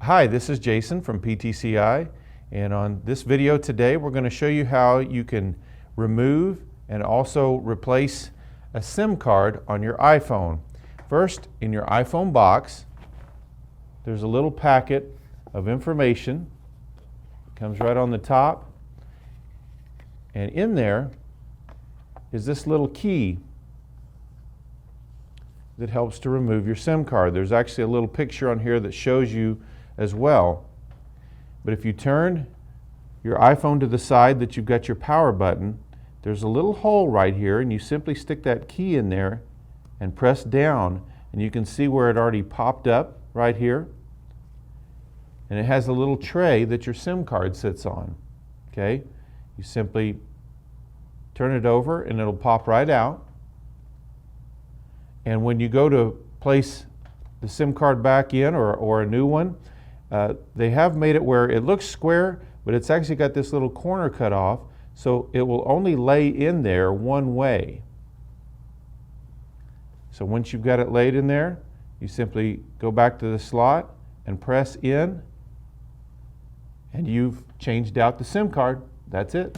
Hi, this is Jason from PTCI, and on this video today we're going to show you how you can remove and also replace a SIM card on your iPhone. First, in your iPhone box, there's a little packet of information. It comes right on the top, and in there is this little key that helps to remove your SIM card. There's actually a little picture on here that shows you as well. But if you turn your iPhone to the side that you've got your power button, there's a little hole right here, and you simply stick that key in there and press down, and you can see where it already popped up right here. And it has a little tray that your SIM card sits on. Okay? You simply turn it over and it'll pop right out. And when you go to place the SIM card back in or a new one, they have made it where it looks square, but it's actually got this little corner cut off, so it will only lay in there one way. So once you've got it laid in there, you simply go back to the slot and press in, and you've changed out the SIM card. That's it.